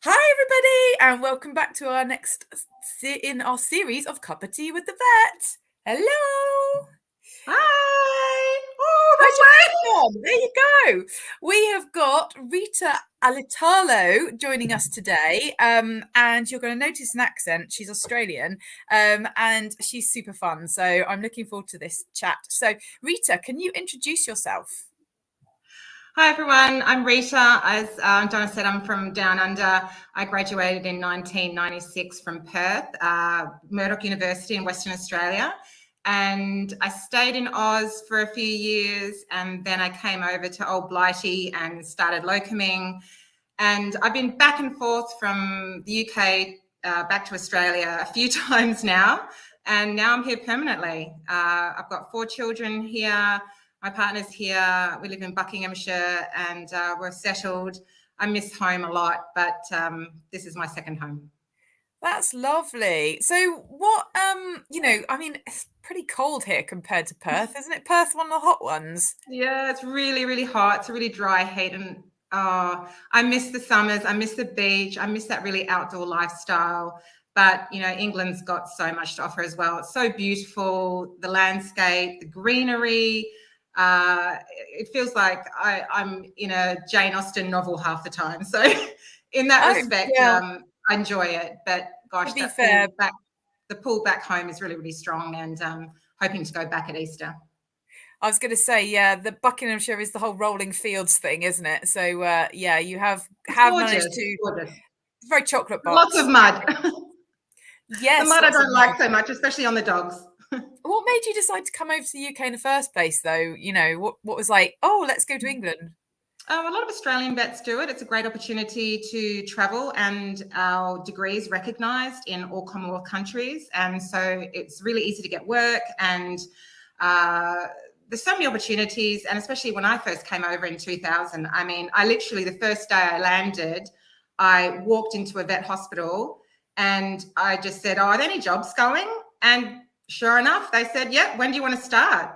Hi, everybody, and welcome back to our next in our series of Cuppa Tea with the Vet. Hello. Hi! Oh, Where's your the mic on? There you go. We have got Rita Alitalo joining us today, and you're going to notice an accent. She's Australian, and she's super fun. So I'm looking forward to this chat. So, Rita, can you introduce yourself? Hi, everyone. I'm Rita. As Donna said, I'm from Down Under. I graduated in 1996 from Perth, Murdoch University in Western Australia. And I stayed in Oz for a few years, and then I came over to Old Blighty and started locuming. And I've been back and forth from the UK back to Australia a few times now. And now I'm here permanently. I've got 4 children here. My partner's here. We live in Buckinghamshire, and we're settled. I miss home a lot, but this is my second home. That's lovely. So what, I mean, it's pretty cold here compared to Perth, isn't it? Perth, one of the hot ones. Yeah, it's really, really hot. It's a really dry heat, and I miss the summers. I miss the beach. I miss that really outdoor lifestyle. But England's got so much to offer as well. It's so beautiful, the landscape, the greenery. It feels like I'm in a Jane Austen novel half the time. So, in that Oh, respect, yeah. I enjoy it. But gosh, To be fair, the pull back home is really, really strong, and hoping to go back at Easter. I was going to say, yeah, the Buckinghamshire is the whole rolling fields thing, isn't it? So, yeah, you have It's managed gorgeous. It's to gorgeous. very chocolate Lots of box. mud. The Yes, mud I lots of don't mud. like so much, especially on the dogs. What made you decide to come over to the UK in the first place, though? What was like, oh, let's go to England? A lot of Australian vets do it. It's a great opportunity to travel, and our degrees recognised in all Commonwealth countries. And so it's really easy to get work, and there's so many opportunities. And especially when I first came over in 2000, I mean, I literally, the first day I landed, I walked into a vet hospital and I just said, "Oh, are there any jobs going?" And sure enough, they said, "Yep, when do you want to start?"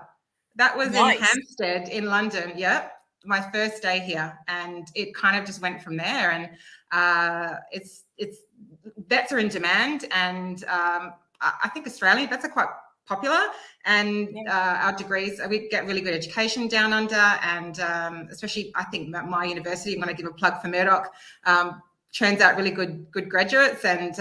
That was in Nice. Hampstead in London. Yep, my first day here, and it kind of just went from there. And it's vets are in demand, and I think Australian vets are quite popular, and Yeah. our degrees, we get really good education down under, and especially I think my university, I'm going to give a plug for Murdoch, churns out really good graduates, and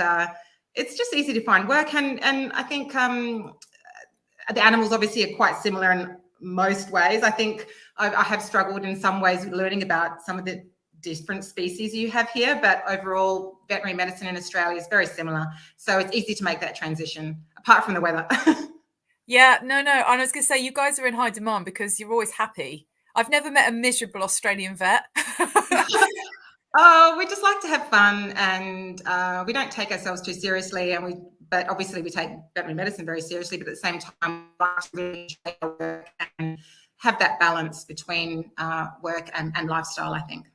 it's just easy to find work, and I think the animals obviously are quite similar in most ways. I think I have struggled in some ways learning about some of the different species you have here, but overall veterinary medicine in Australia is very similar. So it's easy to make that transition, apart from the weather. Yeah, no. And I was going to say, you guys are in high demand because you're always happy. I've never met a miserable Australian vet. Oh, we just like to have fun, and we don't take ourselves too seriously, but obviously we take veterinary medicine very seriously, but at the same time, we like to really enjoy our work and have that balance between work and lifestyle, I think.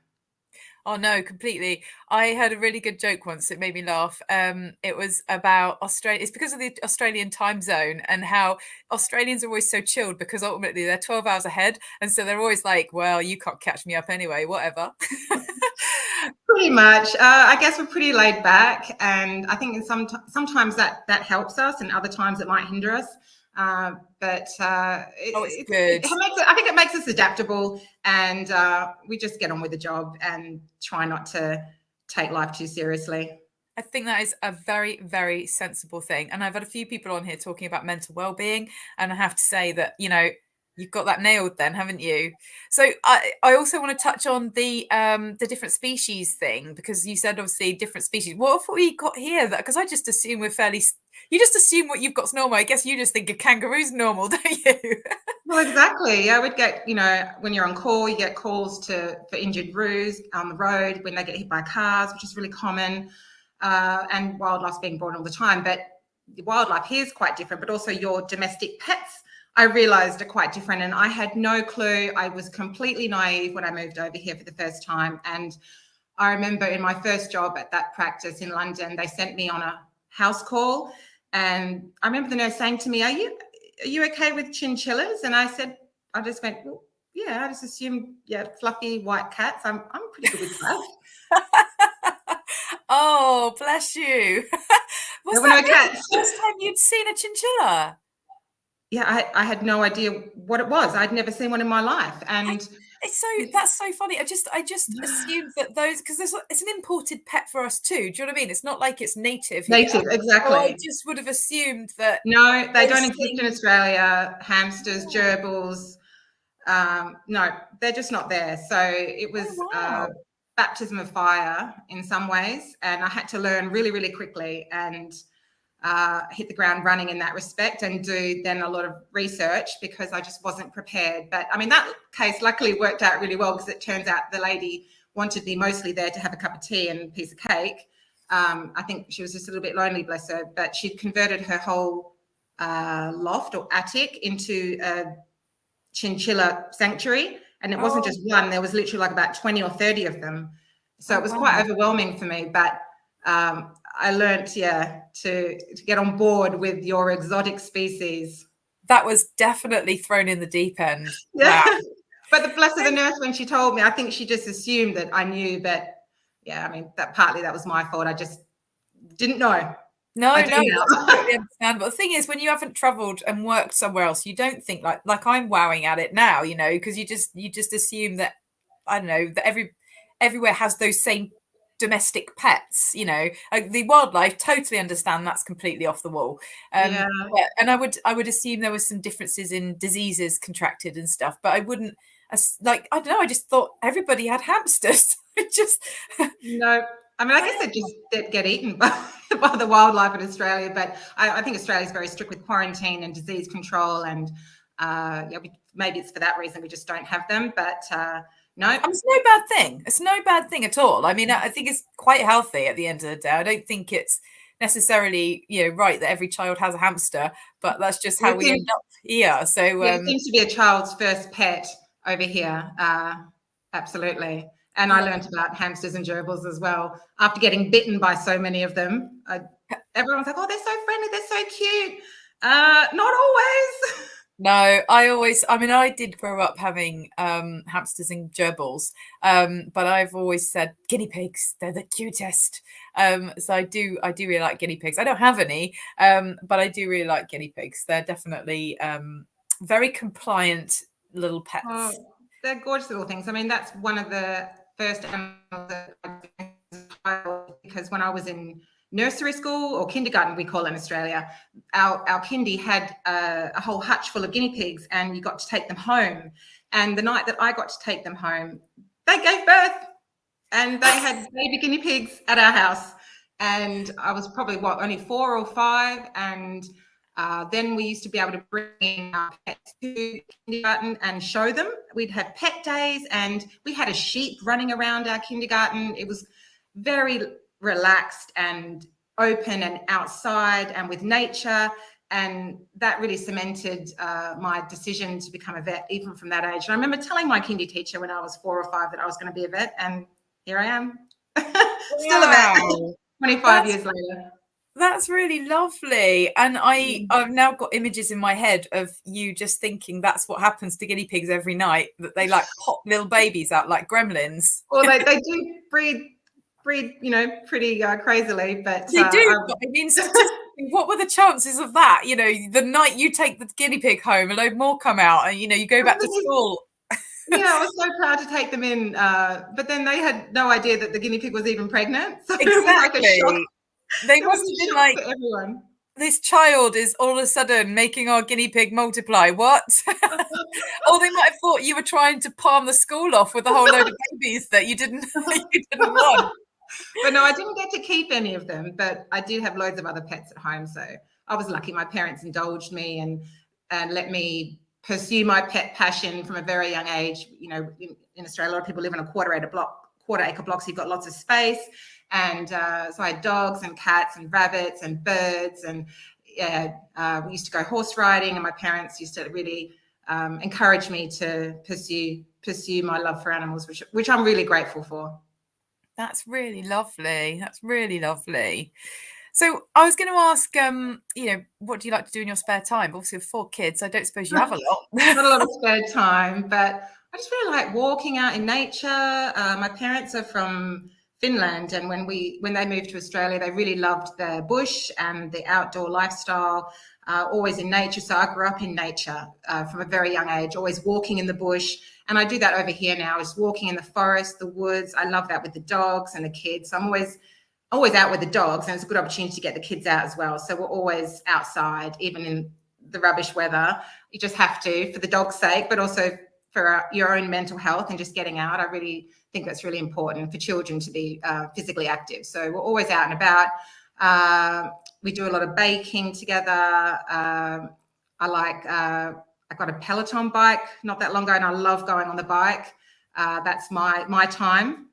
Oh no, completely. I heard a really good joke once. It made me laugh. It was about Australia. It's because of the Australian time zone and how Australians are always so chilled because ultimately they're 12 hours ahead. And so they're always like, well, you can't catch me up anyway, whatever. Pretty much. I guess we're pretty laid back, and I think sometimes that helps us, and other times it might hinder us. But Oh, it's good. I think it makes us adaptable, and we just get on with the job and try not to take life too seriously. I think that is a very, very sensible thing. And I've had a few people on here talking about mental well-being, and I have to say that, you've got that nailed then, haven't you? So I also want to touch on the different species thing, because you said obviously different species. What have we got here? That because I just assume we're fairly. You just assume what you've got's normal. I guess you just think a kangaroo's normal, don't you? Well, exactly. Yeah, we'd get, when you're on call, you get calls for injured roos on the road when they get hit by cars, which is really common, and wildlife's being brought all the time. But the wildlife here is quite different, but also your domestic pets, I realised, are quite different. And I had no clue. I was completely naive when I moved over here for the first time. And I remember in my first job at that practice in London, they sent me on a house call. And I remember the nurse saying to me, are you okay with chinchillas? And I just went, well, yeah, I just assumed, yeah, fluffy white cats. I'm pretty good with that. bless you. Was There were that no really cats. the first time you'd seen a chinchilla? Yeah, I had no idea what it was. I'd never seen one in my life. And That's so funny. I just assumed that those, because it's an imported pet for us too. Do you know what I mean? It's not like it's native here. native, So I exactly. just would have assumed that No, they don't those exist in things. Australia. Hamsters, gerbils, no, they're just not there. So it was Oh wow. baptism of fire in some ways, and I had to learn really, really quickly and hit the ground running in that respect, and do then a lot of research because I just wasn't prepared. But I mean, that case luckily worked out really well, because it turns out the lady wanted me mostly there to have a cup of tea and a piece of cake. I think she was just a little bit lonely, bless her, but she'd converted her whole loft or attic into a chinchilla sanctuary, and it wasn't just one. There was literally like about 20 or 30 of them, so it was quite overwhelming for me. But I learnt, to get on board with your exotic species. That was definitely thrown in the deep end. Yeah. Wow. But the bless of the nurse, when she told me, I think she just assumed that I knew. But yeah, I mean, that was my fault. I just didn't know. No, I do now. that's completely understandable. The thing is, when you haven't travelled and worked somewhere else, you don't think like I'm wowing at it now, because you just assume that, I don't know, that everywhere has those same domestic pets, like the wildlife. Totally understand that's completely off the wall. Yeah. And I would assume there was some differences in diseases contracted and stuff, but I wouldn't, like, I don't know, I just thought everybody had hamsters. It just No, I mean, I guess they just get eaten by the wildlife in Australia. But I think Australia is very strict with quarantine and disease control, and maybe it's for that reason we just don't have them. But no, it's no bad thing. It's no bad thing at all. I mean, I think it's quite healthy at the end of the day. I don't think it's necessarily, right that every child has a hamster, but that's just how we end up here. So it seems to be a child's first pet over here. Absolutely. And I learned about hamsters and gerbils as well after getting bitten by so many of them. Everyone's like, "Oh, they're so friendly, they're so cute." Not always. No, I did grow up having hamsters and gerbils, but I've always said guinea pigs, they're the cutest. So I do really like guinea pigs. I don't have any, but I do really like guinea pigs. They're definitely very compliant little pets. Oh, they're gorgeous little things. I mean, that's one of the first animals that because when I was in nursery school, or kindergarten we call it in Australia, our kindy had a whole hutch full of guinea pigs, and you got to take them home. And the night that I got to take them home, they gave birth, and they had baby guinea pigs at our house. And I was probably only 4 or 5, and then we used to be able to bring in our pets to kindergarten and show them. We'd have pet days, and we had a sheep running around our kindergarten. It was very relaxed and open and outside and with nature. And that really cemented my decision to become a vet, even from that age. And I remember telling my kindy teacher when I was 4 or 5 that I was going to be a vet, and here I am. Still a vet 25 years later. That's really lovely. And I've now got images in my head of you just thinking that's what happens to guinea pigs every night, that they like pop little babies out like gremlins. Well, they do breed, pretty crazily, but they do. But I mean, what were the chances of that? The night you take the guinea pig home, a load more come out, and you go back to school. Yeah, I was so proud to take them in, but then they had no idea that the guinea pig was even pregnant. So exactly. It was like a shock. They must have been like, everyone. This child is all of a sudden making our guinea pig multiply. What? Or they might have thought you were trying to palm the school off with a whole load of babies that you didn't want. But no, I didn't get to keep any of them, but I did have loads of other pets at home. So I was lucky. My parents indulged me and let me pursue my pet passion from a very young age. In Australia, a lot of people live in a quarter acre blocks. So you've got lots of space. And so I had dogs and cats and rabbits and birds. And we used to go horse riding, and my parents used to really encourage me to pursue my love for animals, which I'm really grateful for. That's really lovely. That's really lovely. So I was going to ask, what do you like to do in your spare time? Obviously, with 4 kids, I don't suppose you have a lot. Not a lot of spare time, but I just really like walking out in nature. My parents are from Finland, and when they moved to Australia, they really loved the bush and the outdoor lifestyle, always in nature. So I grew up in nature from a very young age, always walking in the bush, and I do that over here now, just walking in the forest, the woods. I love that with the dogs and the kids. So I'm always out with the dogs, and it's a good opportunity to get the kids out as well. So we're always outside, even in the rubbish weather. You just have to, for the dog's sake, but also for your own mental health and just getting out. I really think that's really important for children to be physically active. So we're always out and about. We do a lot of baking together. I got a Peloton bike not that long ago, and I love going on the bike. That's my time,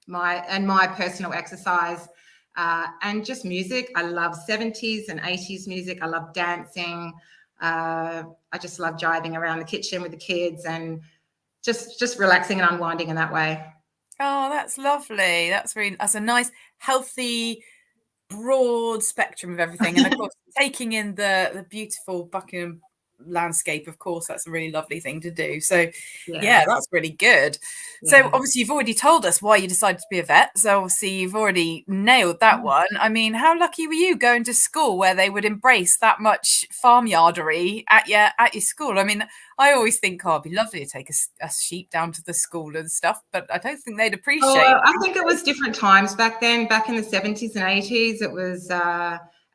my personal exercise. And just music. I love 70s and 80s music. I love dancing. I just love jiving around the kitchen with the kids and just relaxing and unwinding in that way. Oh, that's lovely. That's a nice, healthy, broad spectrum of everything. And of course, taking in the beautiful Buckingham landscape, of course, that's a really lovely thing to do. So yeah, that's really good. So obviously you've already told us why you decided to be a vet, so obviously you've already nailed that one. I mean, how lucky were you going to school where they would embrace that much farmyardery at your school? I mean, I always think, oh, it'd be lovely to take a sheep down to the school and stuff, but I don't think they'd appreciate it. I think it was different times back then. Back in the 70s and 80s, it was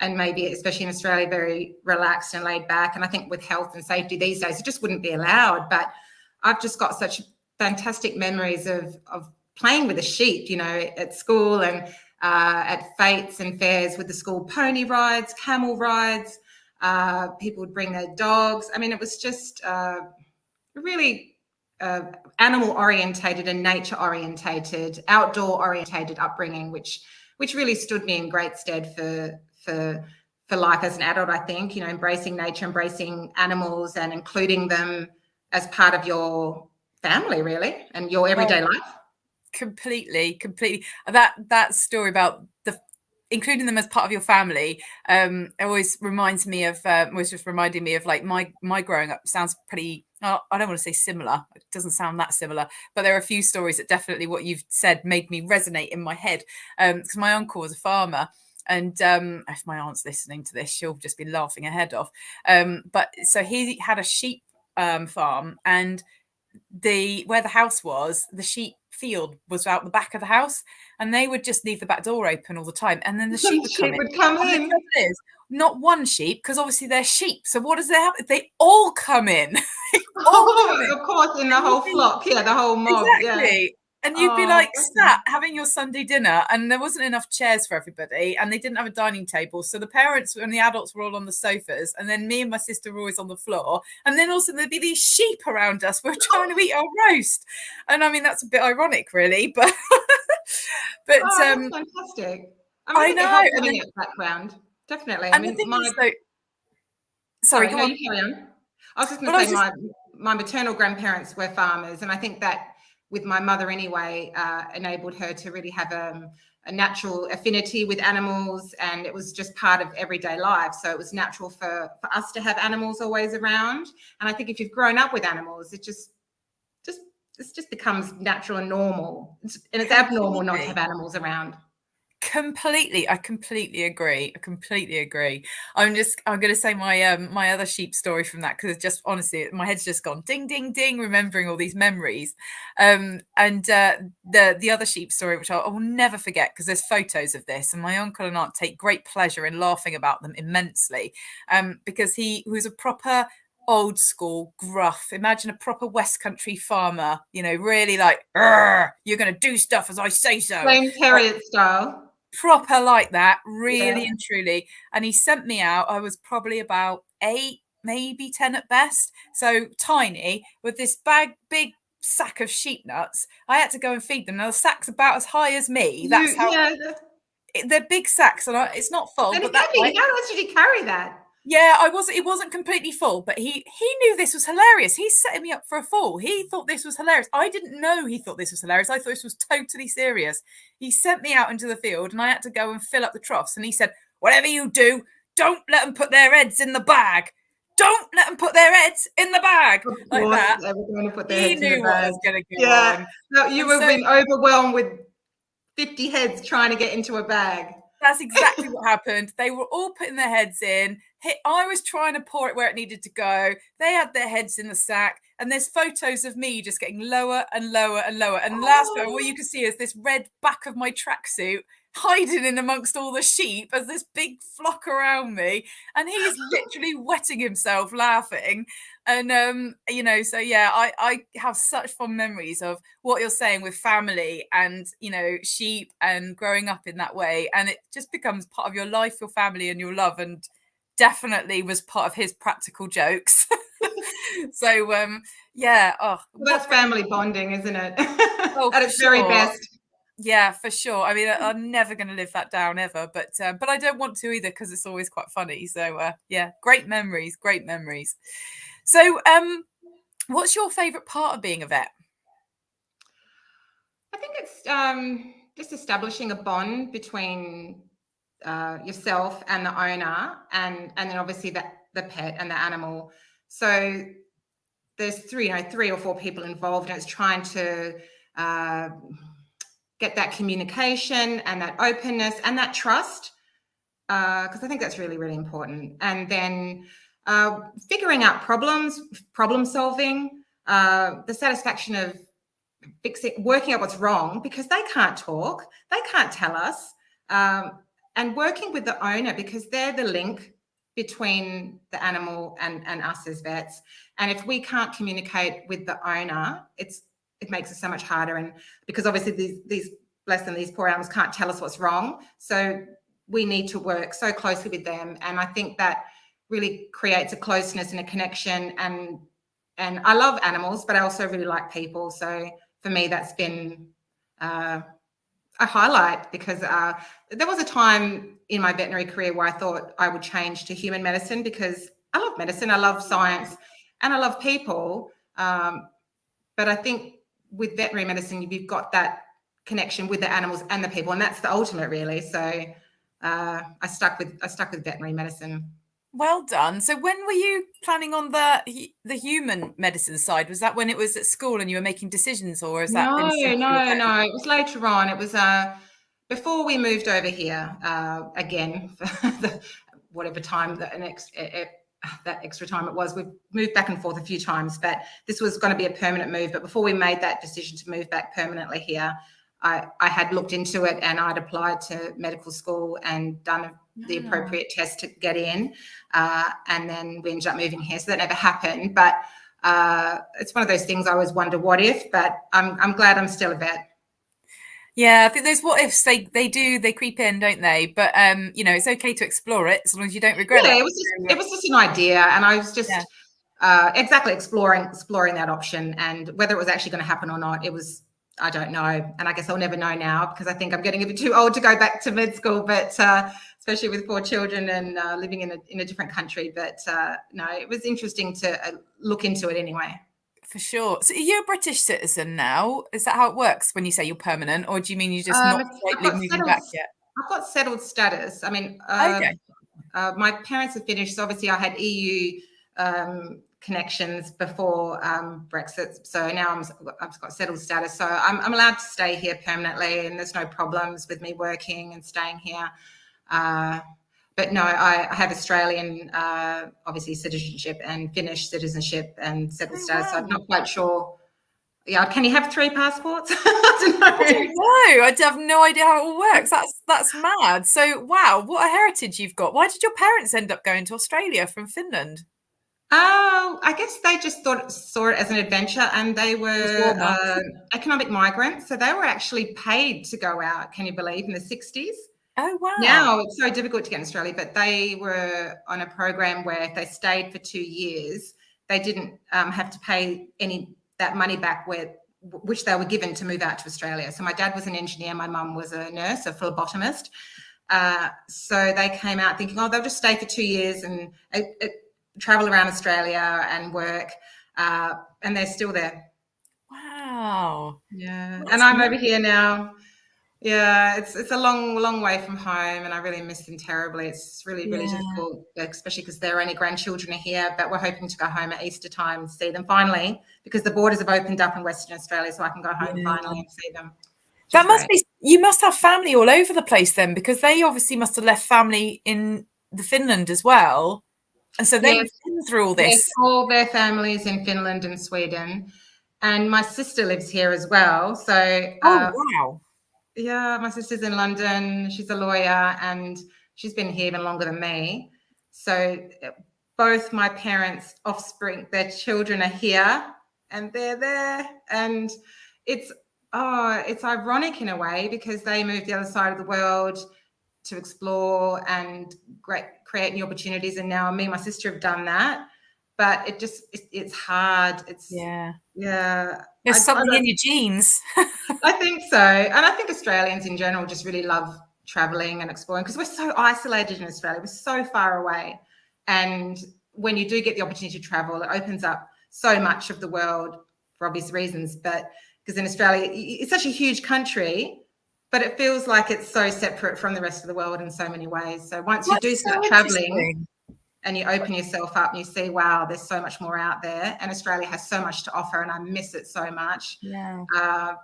and maybe especially in Australia, very relaxed and laid back. And I think with health and safety these days, it just wouldn't be allowed. But I've just got such fantastic memories of playing with the sheep, you know, at school and at fetes and fairs with the school, pony rides, camel rides. People would bring their dogs. I mean, it was just really animal orientated and nature orientated, outdoor orientated upbringing, which really stood me in great stead for life as an adult. I think, you know, embracing nature, embracing animals, and including them as part of your family, really, and your everyday life. Completely. That story about including them as part of your family always reminds me of was just reminding me of like my growing up. Sounds pretty, I don't want to say similar, it doesn't sound that similar, but there are a few stories that definitely what you've said made me resonate in my head, because my uncle was a farmer. And if my aunt's listening to this, she'll just be laughing her head off. But so he had a sheep farm, and where the house was, the sheep field was out the back of the house, and they would just leave the back door open all the time, and then the sheep would come in. The trouble is, not one sheep, because obviously they're sheep. So what does they have? They all come in. Of course, in the whole flock, the whole mob. Exactly. Yeah. And you'd be like sat having your Sunday dinner, and there wasn't enough chairs for everybody, and they didn't have a dining table. So the parents and the adults were all on the sofas, and then me and my sister were always on the floor. And then also there'd be these sheep around us. We're trying to eat our roast. And I mean, that's a bit ironic, really, but that's fantastic. I know. Having it background, definitely. And the thing is, though, sorry, go on. You carry on. I was just going to say my maternal grandparents were farmers, and I think that with my mother anyway, enabled her to really have a natural affinity with animals, and it was just part of everyday life. So it was natural for us to have animals always around. And I think if you've grown up with animals, it just becomes natural and normal. It's abnormal not to have animals around. Completely. I completely agree. I'm going to say my other sheep story from that, because it's just, honestly, my head's just gone ding, ding, ding, remembering all these memories. And the other sheep story, which I will never forget, because there's photos of this, and my uncle and aunt take great pleasure in laughing about them immensely, because he was a proper old school gruff. Imagine a proper West Country farmer, you know, really like, you're going to do stuff as I say so. Plain Terrier style. Proper like that, really and truly. And he sent me out. I was probably about 8, maybe 10 at best. So tiny, with this big sack of sheep nuts. I had to go and feed them. Now the sack's about as high as me. That's they're big sacks, and it's not full. And but how else did he carry that? Yeah, it wasn't completely full, but he knew this was hilarious. He's setting me up for a fall. He thought this was hilarious. I didn't know he thought this was hilarious. I thought this was totally serious. He sent me out into the field, and I had to go and fill up the troughs. And he said, whatever you do, don't let them put their heads in the bag. Don't let them put their heads in the bag. Like that. They were going to put their he heads knew in the bag. What was going to go on. No, you would have been overwhelmed with 50 heads trying to get into a bag. That's exactly what happened. They were all putting their heads in. I was trying to pour it where it needed to go. They had their heads in the sack. And there's photos of me just getting lower and lower and lower. And last time, all you can see is this red back of my tracksuit hiding in amongst all the sheep as this big flock around me. And he's literally wetting himself laughing. And, you know, so yeah, I have such fond memories of what you're saying with family and, you know, sheep and growing up in that way. And it just becomes part of your life, your family and your love. And definitely was part of his practical jokes. So, yeah. Oh, well, that's family bonding, isn't it? Oh, at its very best. Yeah, for sure. I mean, I'm never going to live that down ever, but I don't want to either because it's always quite funny. So, yeah, great memories, great memories. So, what's your favourite part of being a vet? I think it's just establishing a bond between yourself and the owner, and then obviously the pet and the animal. So there's three or four people involved, and it's trying to get that communication and that openness and that trust, because I think that's really, really important. And then figuring out problem solving, the satisfaction of working out what's wrong, because they can't talk, they can't tell us, and working with the owner, because they're the link between the animal and us as vets. And if we can't communicate with the owner, it makes it so much harder. And because obviously these bless them, these poor animals can't tell us what's wrong, so we need to work so closely with them. And I think that really creates a closeness and a connection. And I love animals, but I also really like people. So for me, that's been a highlight, because there was a time in my veterinary career where I thought I would change to human medicine, because I love medicine, I love science, and I love people. But I think with veterinary medicine, you've got that connection with the animals and the people, and that's the ultimate, really. So I stuck with veterinary medicine. Well done. So when were you planning on the human medicine side? Was that when it was at school and you were making decisions, or is that No. It was later on. It was before we moved over here again for whatever time that extra time it was. We've moved back and forth a few times, but this was going to be a permanent move. But before we made that decision to move back permanently here, I had looked into it, and I'd applied to medical school and done the appropriate test to get in, and then we ended up moving here. So that never happened, but it's one of those things I always wonder what if, but I'm glad I'm still a vet. Yeah, I think those what ifs, they creep in, don't they? But you know, it's okay to explore it as long as you don't regret it. It was just an idea, and I was just exactly exploring that option, and whether it was actually going to happen or not, I don't know. And I guess I'll never know now, because I think I'm getting a bit too old to go back to med school, but especially with 4 children and living in a different country. But no, it was interesting to look into it anyway. For sure. So you're a British citizen now. Is that how it works when you say you're permanent, or do you mean you're just not moving back yet? I've got settled status. I mean, okay. My parents are Finnish, so obviously I had EU connections before Brexit. So now I've got settled status. So I'm allowed to stay here permanently, and there's no problems with me working and staying here. But no, I have Australian, obviously, citizenship, and Finnish citizenship and settled status. So I'm not quite sure. Yeah, can you have 3 passports? I don't know. I have no idea how it all works. That's mad. So wow, what a heritage you've got. Why did your parents end up going to Australia from Finland? I guess they just saw it as an adventure, and they were economic migrants. So they were actually paid to go out, can you believe, in the 60s. Oh, wow. Now it's so difficult to get in Australia, but they were on a program where if they stayed for 2 years, they didn't have to pay that money back which they were given to move out to Australia. So my dad was an engineer, my mum was a nurse, a phlebotomist. So they came out thinking, they'll just stay for 2 years and travel around Australia and work, and they're still there. Wow. Yeah. That's and I'm over here now. Yeah, it's a long way from home, and I really miss them terribly. It's really difficult, especially because their only grandchildren are here, but we're hoping to go home at Easter time to see them finally, because the borders have opened up in Western Australia, so I can go home finally and see them. That must be You must have family all over the place then, because they obviously must have left family in the Finland as well. And so they've Yes, been through all yes, this. all their families in Finland and Sweden, and my sister lives here as well. So Oh, wow. yeah, my sister's in London. She's a lawyer, and she's been here even longer than me. So both my parents' offspring, their children are here, and they're there, and it's it's ironic in a way because they moved the other side of the world to explore and create new opportunities, and now me and my sister have done that. But it's hard. Yeah. Yeah. There's something in your genes. I think so. And I think Australians in general just really love traveling and exploring because we're so isolated in Australia. We're so far away. And when you do get the opportunity to travel, it opens up so much of the world for obvious reasons. But because in Australia, it's such a huge country, but it feels like it's so separate from the rest of the world in so many ways. So once you do start traveling and you open yourself up and you see, wow, there's so much more out there. And Australia has so much to offer and I miss it so much. Yeah.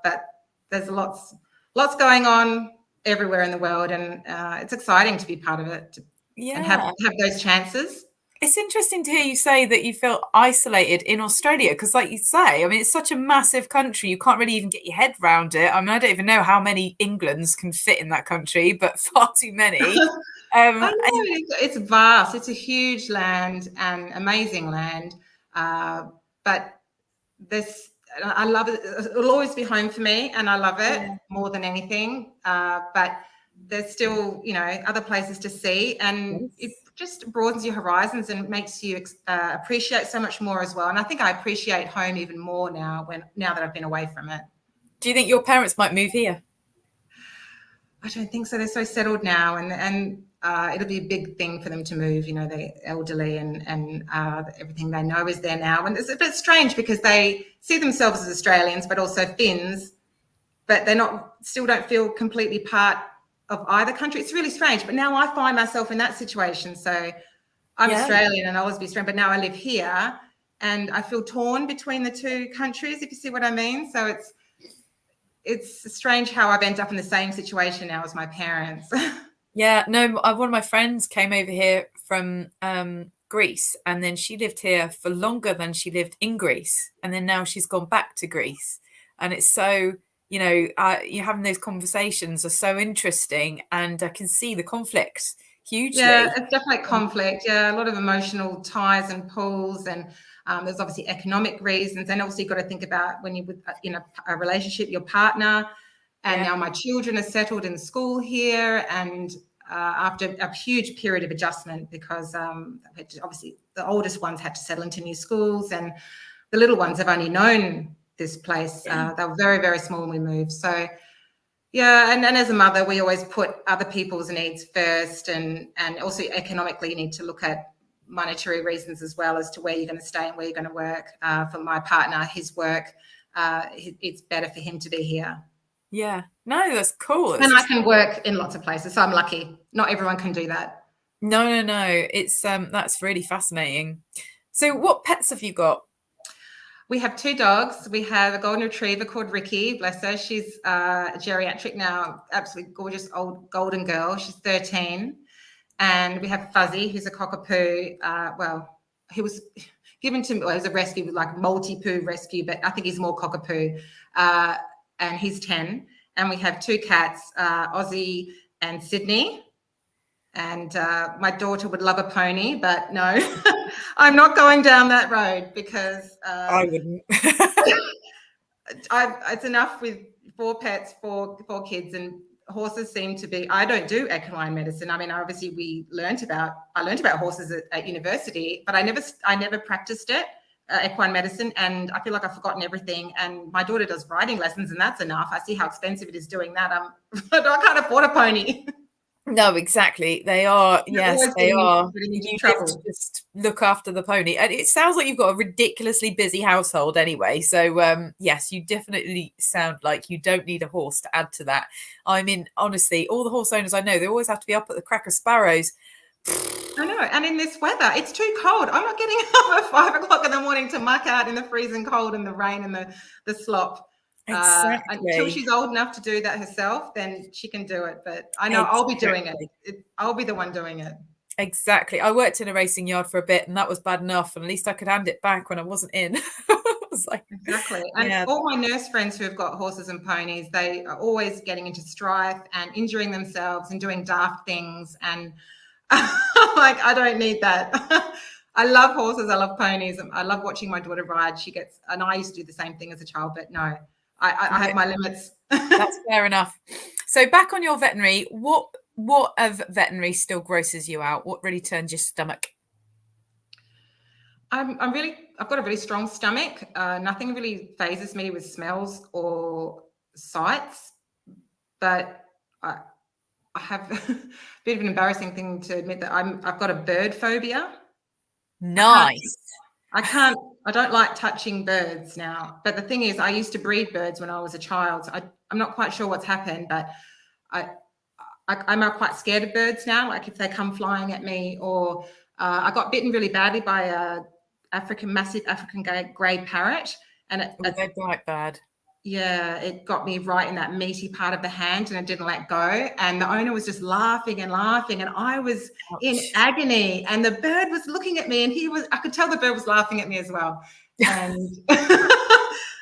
But there's lots going on everywhere in the world, and it's exciting to be part of it and have those chances. It's interesting to hear you say that you felt isolated in Australia because, like you say, I mean, it's such a massive country. You can't really even get your head around it. I mean, I don't even know how many Englands can fit in that country, but far too many. I know, it's vast. It's a huge land and amazing land. But I love it. It'll always be home for me, and I love it more than anything. But there's still, other places to see, and it just broadens your horizons and makes you appreciate so much more as well. And I think I appreciate home even more now that I've been away from it. Do you think your parents might move here? I don't think so. They're so settled now, and it'll be a big thing for them to move. They're elderly, and everything they know is there now. And it's a bit strange because they see themselves as Australians, but also Finns, but still don't feel completely part of either country. It's really strange. But now I find myself in that situation. So I'm Australian and I'll always be Australian, but now I live here and I feel torn between the two countries, if you see what I mean. So it's strange how I've ended up in the same situation now as my parents. Yeah, no, one of my friends came over here from Greece, and then she lived here for longer than she lived in Greece. And then now she's gone back to Greece. And it's so, you're having those conversations are so interesting, and I can see the conflict hugely. Yeah, it's definitely conflict. Yeah, a lot of emotional ties and pulls, and there's obviously economic reasons, and also you've got to think about when you're with a relationship, your partner. And now my children are settled in school here, and after a huge period of adjustment, because obviously the oldest ones had to settle into new schools, and the little ones have only known this place. They were very, very small when we moved. So yeah, and as a mother, we always put other people's needs first, and also economically, you need to look at monetary reasons as well as to where you're going to stay and where you're going to work. For my partner, his work, it's better for him to be here. Yeah, no, that's cool. And I can work in lots of places, so I'm lucky. Not everyone can do that. No. It's that's really fascinating. So what pets have you got? We have 2 dogs. We have a golden retriever called Ricky, bless her. She's geriatric now, absolutely gorgeous old golden girl. She's 13. And we have Fuzzy, who's a cockapoo. He was given to me, it was a rescue, like multi-poo rescue, but I think he's more cockapoo. And he's 10. And we have 2 cats, Ozzy and Sydney. And my daughter would love a pony, but no, I'm not going down that road because I wouldn't. It's enough with 4 pets, 4 kids, and horses seem to be. I don't do equine medicine. I mean, obviously, I learned about horses at university, but I never practiced it. Equine medicine, and I feel like I've forgotten everything. And my daughter does riding lessons, and that's enough. I see how expensive it is doing that. I can't afford a pony. No, exactly. They are. Yes, they are. You just look after the pony, and it sounds like you've got a ridiculously busy household anyway. So, yes, you definitely sound like you don't need a horse to add to that. I mean, honestly, all the horse owners I know, they always have to be up at the crack of sparrows. I know, and in this weather, it's too cold. I'm not getting up at 5 o'clock in the morning to muck out in the freezing cold and the rain and the slop. Until Exactly. she's old enough to do that herself, then she can do it. But I know I'll be doing Exactly. it. I'll be the one doing it. Exactly. I worked in a racing yard for a bit, and that was bad enough. And at least I could hand it back when I wasn't in. I was like, Exactly. And yeah, all my nurse friends who have got horses and ponies, they are always getting into strife and injuring themselves and doing daft things. And like, I don't need that. I love horses. I love ponies. I love watching my daughter ride. And I used to do the same thing as a child, but no, I have my limits. that's fair enough. So back on your veterinary, what of veterinary still grosses you out? What really turns your stomach? I've got a really strong stomach. Nothing really phases me with smells or sights, but I have a bit of an embarrassing thing to admit that I've got a bird phobia. Nice. I don't like touching birds now. But the thing is, I used to breed birds when I was a child. So I'm not quite sure what's happened, but I'm quite scared of birds now. Like if they come flying at me, or I got bitten really badly by a massive African grey parrot, and They're quite bad. yeah, it got me right in that meaty part of the hand, and it didn't let go. And the owner was just laughing and laughing, and I was in agony. And the bird was looking at me, and I could tell the bird was laughing at me as well. And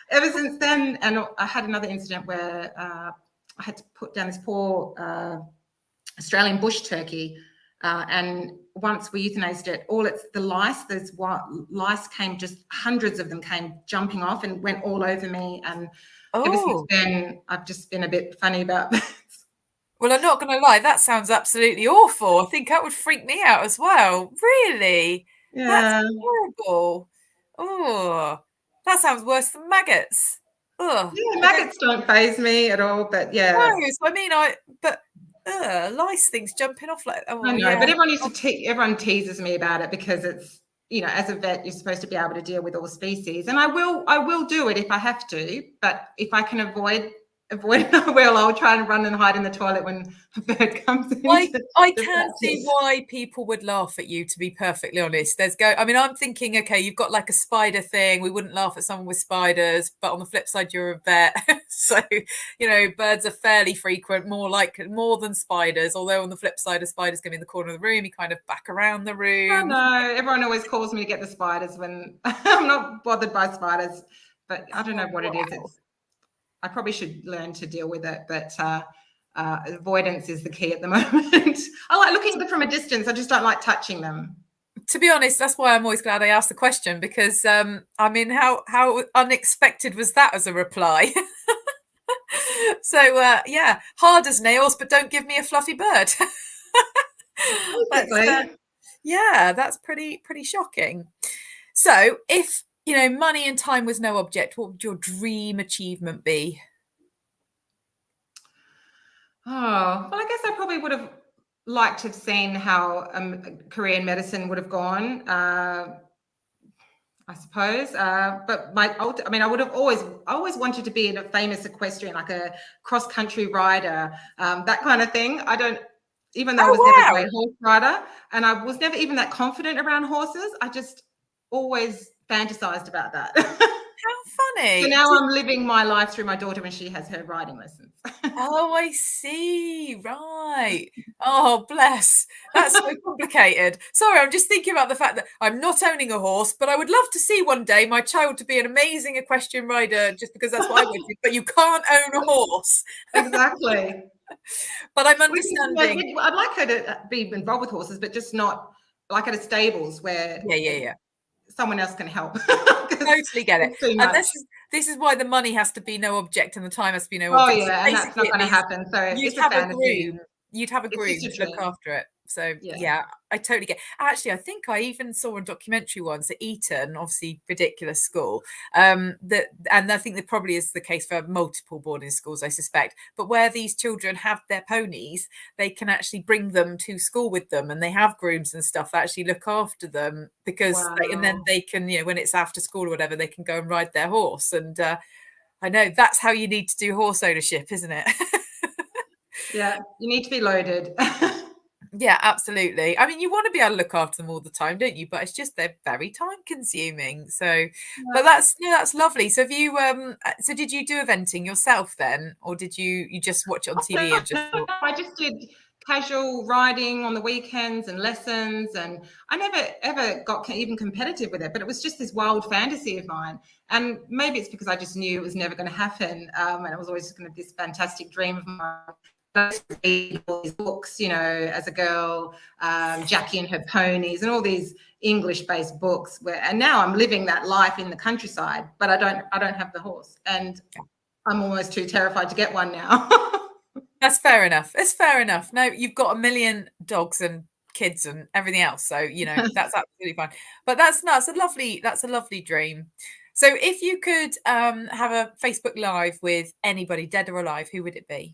ever since then, and I had another incident where I had to put down this poor Australian bush turkey, and once we euthanized it, those lice came, just hundreds of them came jumping off and went all over me. And ever since then, I've just been a bit funny about that. Well, I'm not going to lie, that sounds absolutely awful. I think that would freak me out as well. Really? Yeah. That's horrible. Oh, that sounds worse than maggots. Oh, Yeah, maggots don't faze me at all, but yeah. No, so I mean, lice things jumping off like, oh, I know, yeah. but everyone teases me about it because it's, as a vet, you're supposed to be able to deal with all species, and I will do it if I have to. But if I can avoid it, I will. I'll try and run and hide in the toilet when a bird comes in. I can see why people would laugh at you, to be perfectly honest. I'm thinking, okay, you've got like a spider thing. We wouldn't laugh at someone with spiders, but on the flip side, you're a vet. So, birds are fairly frequent, more than spiders. Although on the flip side, a spider's going to be in the corner of the room, you kind of back around the room. No, everyone always calls me to get the spiders when I'm not bothered by spiders, but I don't know what it is. I probably should learn to deal with it, but avoidance is the key at the moment. I like looking at them from a distance. I just don't like touching them. To be honest, that's why I'm always glad I asked the question, because how unexpected was that as a reply? So yeah, hard as nails, but don't give me a fluffy bird. That's pretty shocking. So if money and time was no object, what would your dream achievement be? Oh, well, I guess I probably would have liked to have seen how a career in medicine would have gone, I suppose. But I would have always wanted to be a famous equestrian, like a cross-country rider, that kind of thing. Even though I was never a great horse rider, and I was never even that confident around horses, I just always fantasized about that. How funny. So now I'm living my life through my daughter when she has her riding lessons. Oh, I see. Right. Oh, bless. That's so complicated. Sorry, I'm just thinking about the fact that I'm not owning a horse, but I would love to see one day my child to be an amazing equestrian rider, just because that's what I would do. But you can't own a horse. Exactly. But I'm understanding. I'd like her to be involved with horses, but just not like at a stables where someone else can help. Totally get it. And this is why the money has to be no object and the time has to be no object. Oh yeah, and that's not going to happen. So you'd have a groom. You'd have a groom to look after it. So yeah, I totally get. Actually, I think I even saw a documentary once at Eton, obviously ridiculous school. And I think that probably is the case for multiple boarding schools, I suspect. But where these children have their ponies, they can actually bring them to school with them, and they have grooms and stuff that actually look after them because, and then they can, when it's after school or whatever, they can go and ride their horse. And I know that's how you need to do horse ownership, isn't it? Yeah, you need to be loaded. Yeah, absolutely. I mean, you want to be able to look after them all the time, don't you? But it's just they're very time consuming. So, but that's lovely. So have you so did you do eventing yourself then, or did you just watch it on TV and just No, thought, I just did casual riding on the weekends and lessons, and I never ever got even competitive with it. But it was just this wild fantasy of mine, and maybe it's because I just knew it was never going to happen, and it was always going to be this fantastic dream of mine. I used to read all these books, you know, as a girl, Jackie and Her Ponies, and all these English-based books. And now I'm living that life in the countryside, but I don't have the horse, and I'm almost too terrified to get one now. that's fair enough. It's fair enough. No, you've got a million dogs and kids and everything else. So, you know, that's absolutely fine. But that's a lovely dream. So if you could have a Facebook Live with anybody, dead or alive, who would it be?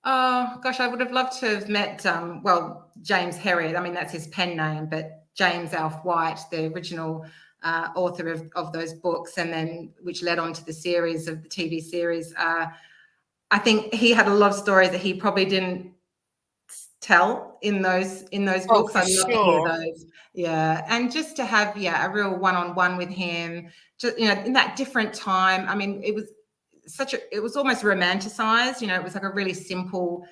Oh gosh, I would have loved to have met well, James Herriot. I mean, that's his pen name, but James Alf White, the original author of those books, and then which led on to the series of the TV series. I think he had a lot of stories that he probably didn't tell in those Oh, books. for I'd love to hear sure. those. Yeah, and just to have a real one-on-one with him, just in that different time. I mean, it was it was almost romanticized. It was like a really simple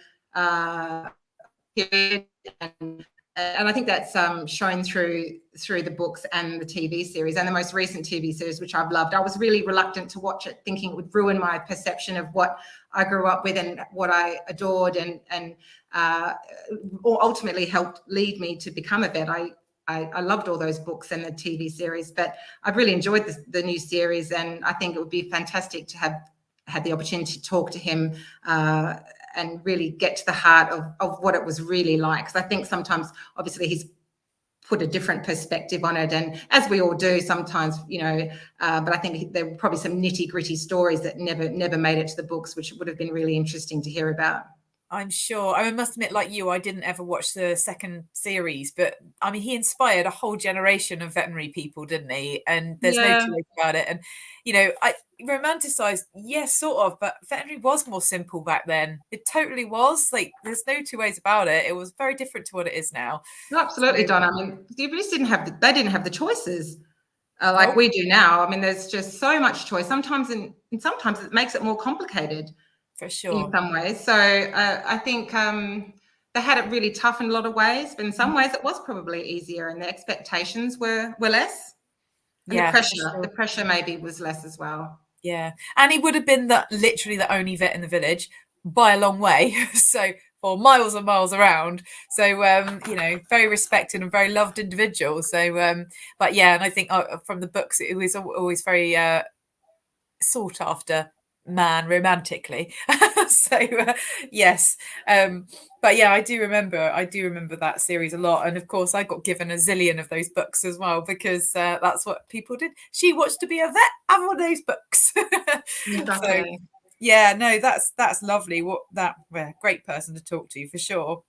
period, and I think that's shown through the books and the TV series, and the most recent TV series, which I've loved. I was really reluctant to watch it, thinking it would ruin my perception of what I grew up with and what I adored, and ultimately helped lead me to become a vet. I loved all those books and the TV series, but I've really enjoyed the new series, and I think it would be fantastic to have had the opportunity to talk to him and really get to the heart of what it was really like. Because I think sometimes, obviously, he's put a different perspective on it, and as we all do sometimes, but I think there were probably some nitty-gritty stories that never made it to the books, which would have been really interesting to hear about. I'm sure. I must admit, like you, I didn't ever watch the second series, but I mean, he inspired a whole generation of veterinary people, didn't he? And there's no Yeah, two ways about it. And, I romanticized, yes, sort of, but veterinary was more simple back then. It totally was. Like, there's no two ways about it. It was very different to what it is now. absolutely, So, Donna. I mean, you just they didn't have the choices like oh, we do now. I mean, there's just so much choice. Sometimes, and sometimes it makes it more complicated for in sure. some ways. So I think they had it really tough in a lot of ways, but in some ways it was probably easier, and the expectations were less, and Yeah, for the sure. pressure maybe was less as well. Yeah. And he would have been literally the only vet in the village by a long way. So for miles and miles around. So very respected and very loved individual. So but yeah, and I think from the books it was always very sought after man romantically. So yes. But yeah, I do remember that series a lot, and of course I got given a zillion of those books as well, because that's what people did. She wants to be a vet, have one of those books. So Exactly. yeah, no, that's lovely. Great person to talk to for sure.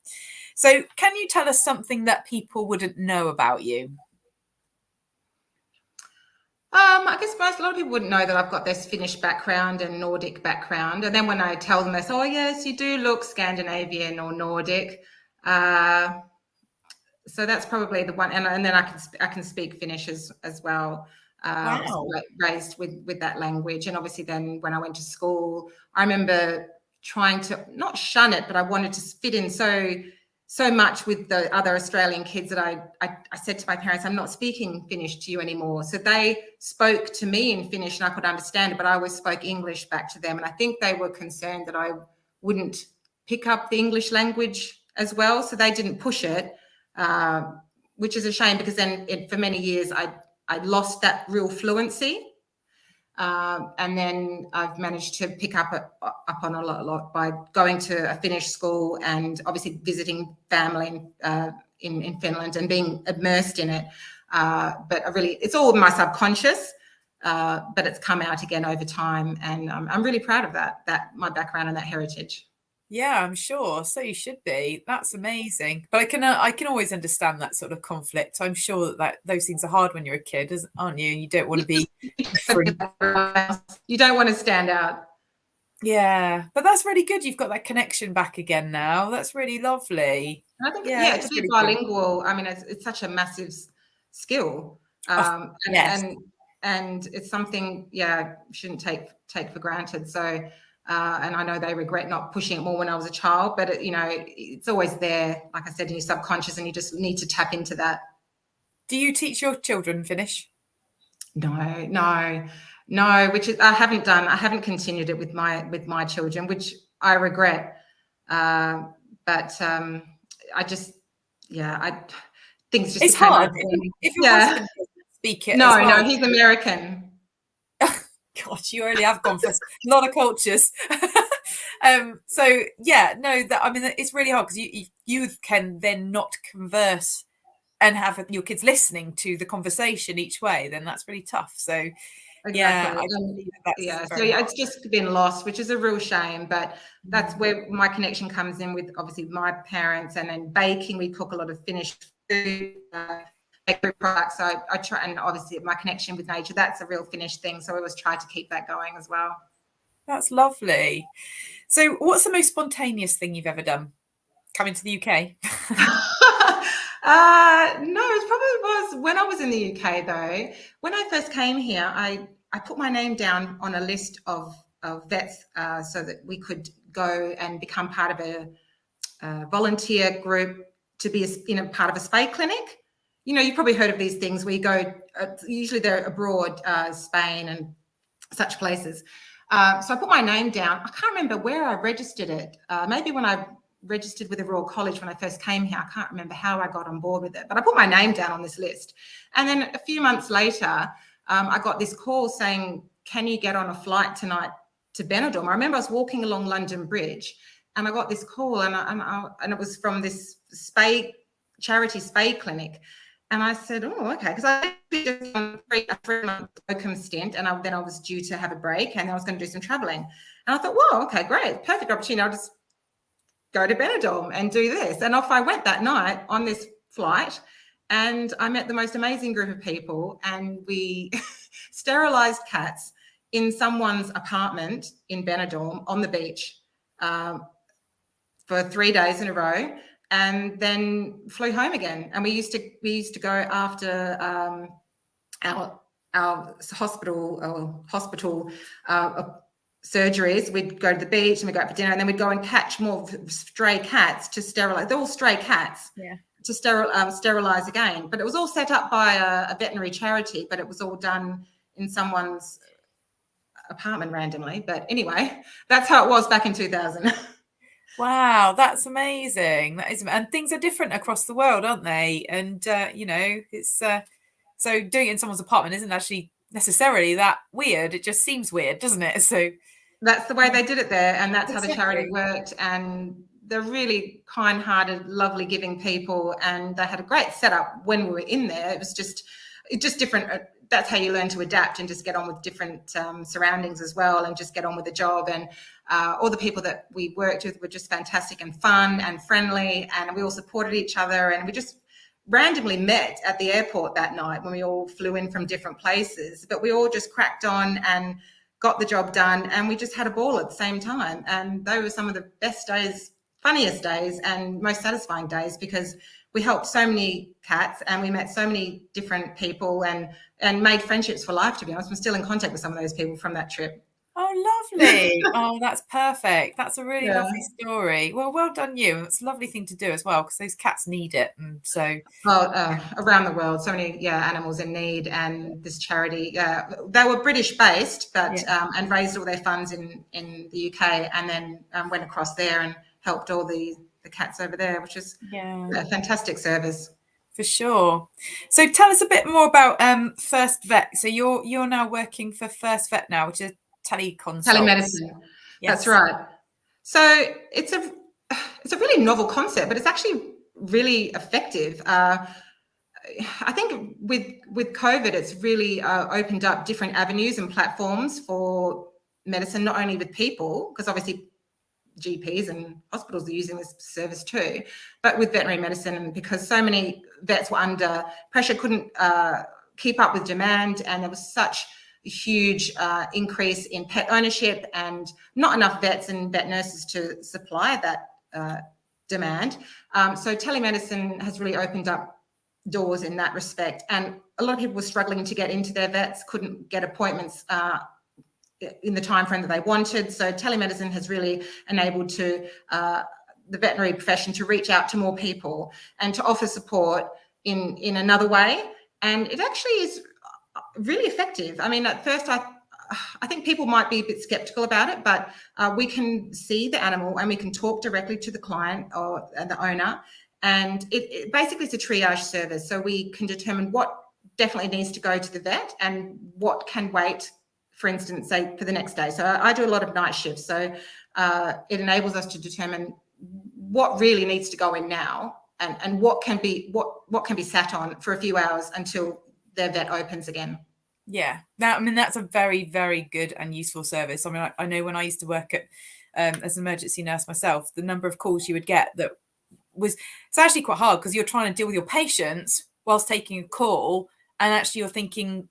So can you tell us something that people wouldn't know about you? I guess a lot of people wouldn't know that I've got this Finnish background and Nordic background. And then when I tell them, they say, "Oh, yes, you do look Scandinavian or Nordic." Uh, so that's probably the one. And then I can speak Finnish as well. I was Wow. raised with that language, and obviously then when I went to school, I remember trying to not shun it, but I wanted to fit in so much with the other Australian kids that I said to my parents, "I'm not speaking Finnish to you anymore." So they spoke to me in Finnish and I could understand it, but I always spoke English back to them. And I think they were concerned that I wouldn't pick up the English language as well. So they didn't push it, which is a shame, because then for many years I lost that real fluency. And then I've managed to pick up on a lot by going to a Finnish school and obviously visiting family in Finland and being immersed in it. But it's all my subconscious, but it's come out again over time, and I'm really proud of that my background and that heritage. Yeah, I'm sure. So you should be. That's amazing. But I can always understand that sort of conflict. I'm sure that those things are hard when you're a kid, aren't you? You don't want to be different. You don't want to stand out. Yeah, but that's really good. You've got that connection back again now. That's really lovely. And I think, Yeah, yeah, that's to be really cool. bilingual, I mean, it's such a massive skill. Yes. And it's something, yeah, shouldn't take for granted. So, and I know they regret not pushing it more when I was a child, but it's always there, like I said, in your subconscious, and you just need to tap into that. Do you teach your children Finnish? No, which is, I haven't continued it with my children, which I regret. But I just, things just It's became hard. overwhelming. If your Yeah. husband doesn't speak it as No, well. he's American. God, you really have gone for a lot of cultures. So yeah, no, that I mean, it's really hard because you can then not converse and have your kids listening to the conversation each way. Then that's really tough. So yeah, Exactly. I can believe that's So very hard. it's just been lost, which is a real shame. But that's where my connection comes in with obviously my parents, and then baking. We cook a lot of Finnish food, bakery products. So I try, and obviously my connection with nature. That's a real Finnish thing. So I always try to keep that going as well. That's lovely. So, what's the most spontaneous thing you've ever done? Coming to the UK? No, it probably was when I was in the UK though. When I first came here, I put my name down on a list of vets so that we could go and become part of a volunteer group to be part of a spay clinic. You've probably heard of these things where you go, usually they're abroad, Spain and such places. So I put my name down. I can't remember where I registered it. Maybe when I registered with the Royal College when I first came here. I can't remember how I got on board with it, but I put my name down on this list. And then a few months later, I got this call saying, can you get on a flight tonight to Benidorm? I remember I was walking along London Bridge and I got this call, and it was from this charity spay clinic. And I said, oh, okay, because I did a 3-month locum stint, and then I was due to have a break, and I was going to do some traveling. And I thought, well, okay, great, perfect opportunity. I'll just go to Benidorm and do this. And off I went that night on this flight, and I met the most amazing group of people, and we sterilized cats in someone's apartment in Benidorm on the beach for 3 days in a row, and then flew home again. And we used to go after our hospital surgeries. We'd go to the beach and we'd go out for dinner, and then we'd go and catch more stray cats to sterilize. They're all stray cats. Yeah. To sterilize again. But it was all set up by a veterinary charity, but it was all done in someone's apartment randomly. But anyway, that's how it was back in 2000. Wow, that's amazing. That is, and things are different across the world, aren't they? And it's so doing it in someone's apartment isn't actually necessarily that weird. It just seems weird, doesn't it? So that's the way they did it there, and that's how the exactly. charity worked. And they're really kind-hearted, lovely, giving people, and they had a great setup when we were in there. It was just different. That's how you learn to adapt and just get on with different surroundings as well, and just get on with the job. And all the people that we worked with were just fantastic and fun and friendly, and we all supported each other. And we just randomly met at the airport that night when we all flew in from different places, but we all just cracked on and got the job done, and we just had a ball at the same time. And those were some of the best days, funniest days, and most satisfying days, because we helped so many cats and we met so many different people and made friendships for life, to be honest. I'm still in contact with some of those people from that trip. Oh, lovely. Oh, that's perfect. That's a really Yeah. lovely story. Well done you. It's a lovely thing to do as well, because those cats need it. And so around the world, so many animals in need, and this charity, they were British based, but and raised all their funds in the UK, and then went across there and helped all the cats over there, which is a fantastic service. For sure. So tell us a bit more about First Vet. So you're now working for First Vet now, which is telemedicine. Yes. That's right. So it's a really novel concept, but it's actually really effective. I think with COVID, it's really opened up different avenues and platforms for medicine, not only with people, because obviously GPs and hospitals are using this service too, but with veterinary medicine, and because so many vets were under pressure, couldn't keep up with demand, and there was such a huge increase in pet ownership, and not enough vets and vet nurses to supply that demand. So telemedicine has really opened up doors in that respect. And a lot of people were struggling to get into their vets, couldn't get appointments in the time frame that they wanted. So telemedicine has really enabled the veterinary profession to reach out to more people and to offer support in another way. And it actually is really effective. I mean, at first I think people might be a bit skeptical about it, but we can see the animal and we can talk directly to the client or the owner. And it basically is a triage service. So we can determine what definitely needs to go to the vet and what can wait, for instance, say for the next day. So I do a lot of night shifts. So it enables us to determine what really needs to go in now and what can be sat on for a few hours until their vet opens again. Yeah, that's a very, very good and useful service. I mean, I know when I used to work at as an emergency nurse myself, the number of calls you would get it's actually quite hard because you're trying to deal with your patients whilst taking a call, and actually you're thinking,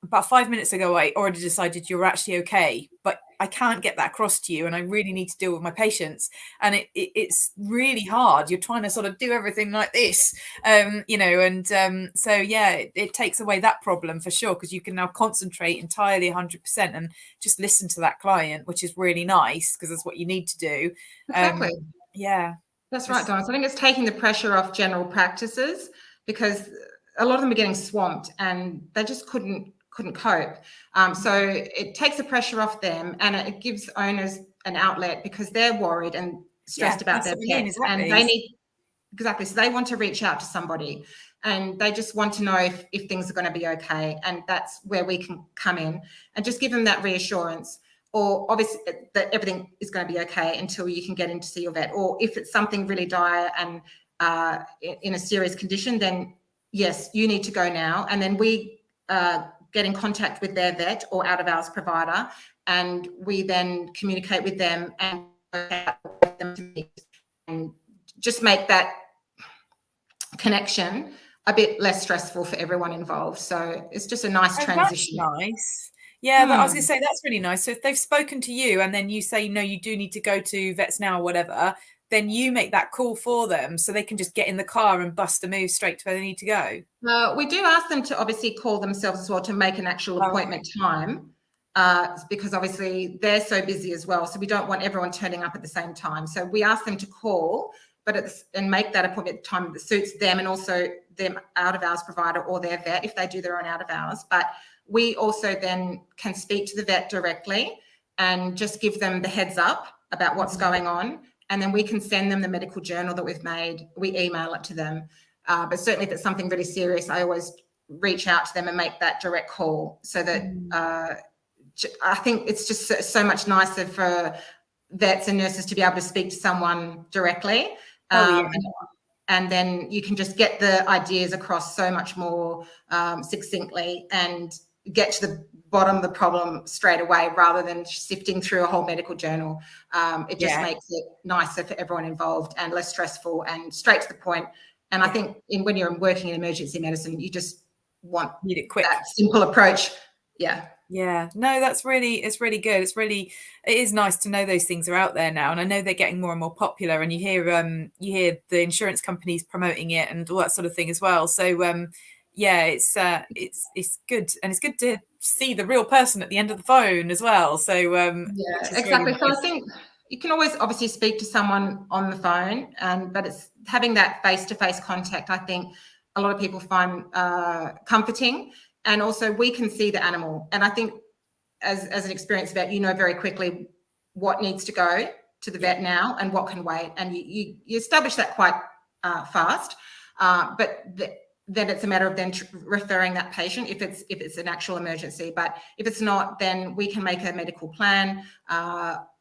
about 5 minutes ago I already decided you're actually okay, but I can't get that across to you and I really need to deal with my patients. And it's really hard. You're trying to sort of do everything like this, so yeah, it takes away that problem for sure, because you can now concentrate entirely 100% and just listen to that client, which is really nice because that's what you need to do. Exactly. Yeah. That's right, Donna. So I think it's taking the pressure off general practices, because a lot of them are getting swamped and they just couldn't cope. So it takes the pressure off them and it gives owners an outlet because they're worried and stressed about their pets. Exactly. And they need, exactly. So they want to reach out to somebody and they just want to know if things are going to be okay. And that's where we can come in and just give them that reassurance, or obviously that everything is going to be okay until you can get in to see your vet. Or if it's something really dire and in a serious condition, then yes, you need to go now. And then we get in contact with their vet or out of hours provider, and we then communicate with them and just make that connection a bit less stressful for everyone involved. So it's just a nice transition. That's nice. Yeah, I was going to say that's really nice. So if they've spoken to you and then you say, no, you do need to go to vets now or whatever, then you make that call for them so they can just get in the car and bust a move straight to where they need to go. We do ask them to obviously call themselves as well to make an actual appointment time, because obviously they're so busy as well. So we don't want everyone turning up at the same time. So we ask them to call, and make that appointment time that suits them and also them out of hours provider or their vet if they do their own out of hours. But we also then can speak to the vet directly and just give them the heads up about what's going on. And then we can send them the medical journal that we've made. We email it to them. But certainly if it's something really serious, I always reach out to them and make that direct call, so that I think it's just so much nicer for vets and nurses to be able to speak to someone directly. And then you can just get the ideas across so much more succinctly and get to the bottom of the problem straight away, rather than sifting through a whole medical journal. It just makes it nicer for everyone involved and less stressful and straight to the point. And I think when you're working in emergency medicine, you just need it quick, that simple approach. Yeah, no, it's really good. It is nice to know those things are out there now, and I know they're getting more and more popular. And you hear the insurance companies promoting it and all that sort of thing as well. So yeah, it's good, and it's good to see the real person at the end of the phone as well. So yeah, exactly. Really so nice. I think you can always obviously speak to someone on the phone, but it's having that face-to-face contact, I think a lot of people find comforting. And also we can see the animal. And I think as an experienced vet, you know very quickly what needs to go to the vet now and what can wait. And you establish that quite fast. But then it's a matter of then referring that patient if it's an actual emergency. But if it's not, then we can make a medical plan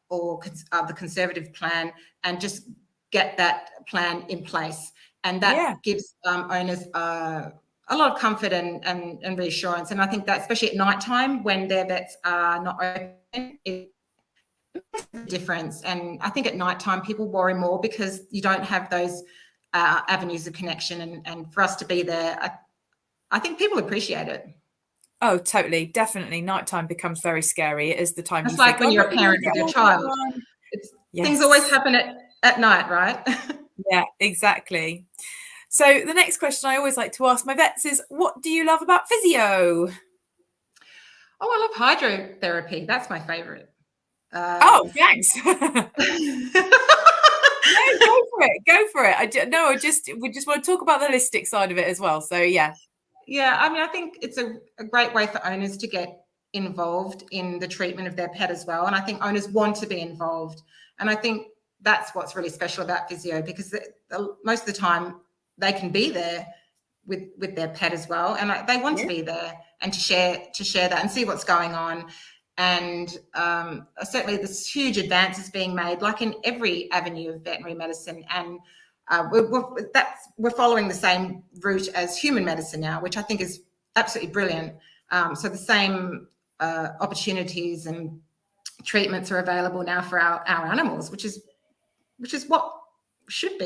or the conservative plan and just get that plan in place. And that gives owners a lot of comfort and reassurance. And I think that especially at nighttime when their vets are not open, it makes a difference. And I think at nighttime people worry more because you don't have those avenues of connection. And for us to be there, I think people appreciate it. Oh, totally. Definitely. Nighttime becomes very scary. It is the time. It's like when you're a parent with your child. Things always happen at night, right? Yeah, exactly. So the next question I always like to ask my vets is, what do you love about physio? Oh, I love hydrotherapy. That's my favorite. Oh, thanks. No, go for it. Go for it. We just want to talk about the holistic side of it as well. So yeah. Yeah, I mean, I think it's a great way for owners to get involved in the treatment of their pet as well. And I think owners want to be involved. And I think that's what's really special about physio, because most of the time they can be there with their pet as well, and they want to be there and to share that and see what's going on. And certainly there's huge advances being made, like in every avenue of veterinary medicine. And we're following the same route as human medicine now, which I think is absolutely brilliant. So the same opportunities and treatments are available now for our animals, which is what it should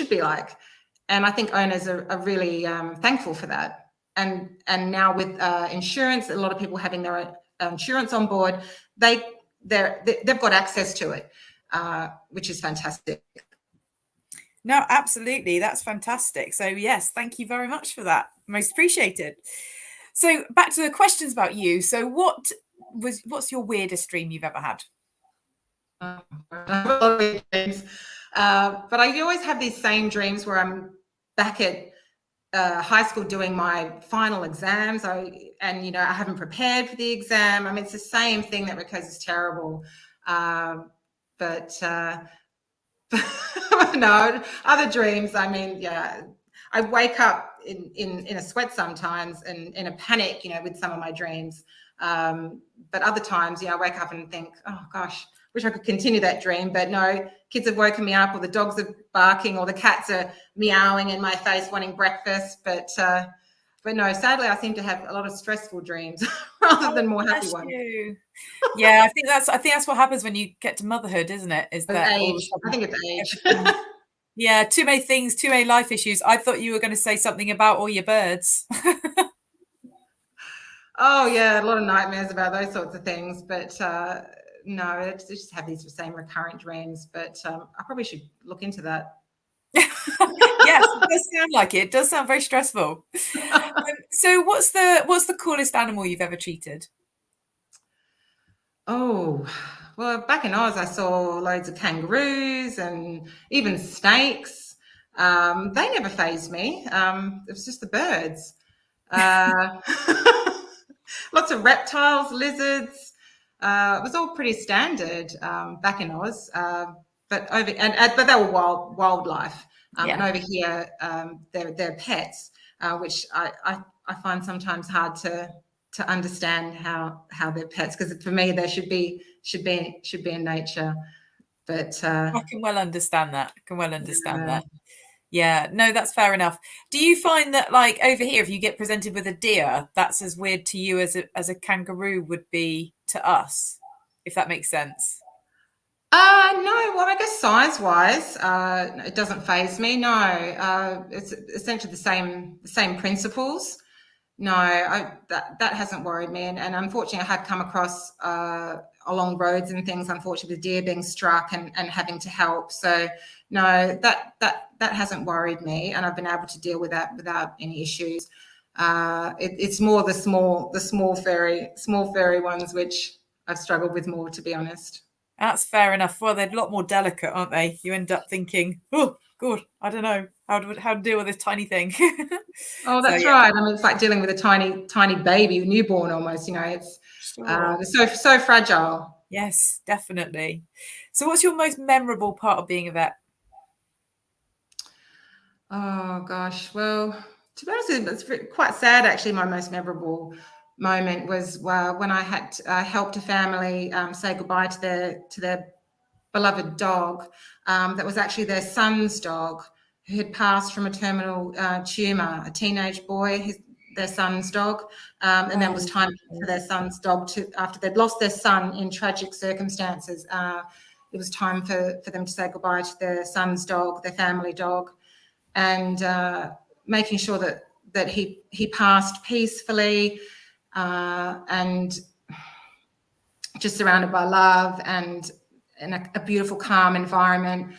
be like. And I think owners are really thankful for that. And now with insurance, a lot of people having their insurance on board, they've got access to it, which is fantastic. No, absolutely. That's fantastic. So yes, thank you very much for that. Most appreciated. So back to the questions about you. So what's your weirdest dream you've ever had? Dreams. But I always have these same dreams where I'm back at high school doing my final exams. I haven't prepared for the exam. I mean, it's the same thing that recurs is terrible. But no, other dreams. I mean, yeah, I wake up in a sweat sometimes and in a panic, with some of my dreams. But other times, I wake up and think, oh gosh, wish I could continue that dream. But no, kids have woken me up, or the dogs are barking, or the cats are meowing in my face wanting breakfast. But no, sadly, I seem to have a lot of stressful dreams rather than more happy ones. Yeah, I think that's what happens when you get to motherhood, isn't it? Is that age? I think it's age. Yeah, too many things, too many life issues. I thought you were going to say something about all your birds. Oh yeah, a lot of nightmares about those sorts of things. But no, I just have these same recurrent dreams. But I probably should look into that. Yes, it does sound like it. It does sound very stressful. So what's the coolest animal you've ever treated? Oh, well, back in Oz, I saw loads of kangaroos and even snakes. They never fazed me. It was just the birds. Lots of reptiles, lizards. It was all pretty standard back in Oz. But they were wildlife. And over here, they're pets, which I find sometimes hard to understand how they're pets, because for me they should be in nature. But I can well understand that. Yeah, no, that's fair enough. Do you find that, like, over here, if you get presented with a deer, that's as weird to you as a kangaroo would be to us, if that makes sense? No, well, I guess size-wise, it doesn't faze me. No, it's essentially the same principles. No, that hasn't worried me, and unfortunately, I have come across along roads and things, unfortunately, the deer being struck and having to help. So no, that hasn't worried me, and I've been able to deal with that without any issues. It's more the small furry ones which I've struggled with more, to be honest. That's fair enough. Well, they're a lot more delicate, aren't they? You end up thinking, oh, God, I don't know how to deal with this tiny thing. Oh, that's right. I mean, it's like dealing with a tiny baby, a newborn almost. It's so fragile. Yes, definitely. So, what's your most memorable part of being a vet? Oh gosh, well, to be honest with you, it's quite sad actually. My most memorable moment was when I had helped a family say goodbye to their beloved dog. That was actually their son's dog, who had passed from a terminal tumor. A teenage boy, their son's dog, and then it was time for their son's dog after they'd lost their son in tragic circumstances. It was time for them to say goodbye to their son's dog, their family dog, and making sure that he passed peacefully and just surrounded by love and in a beautiful, calm environment.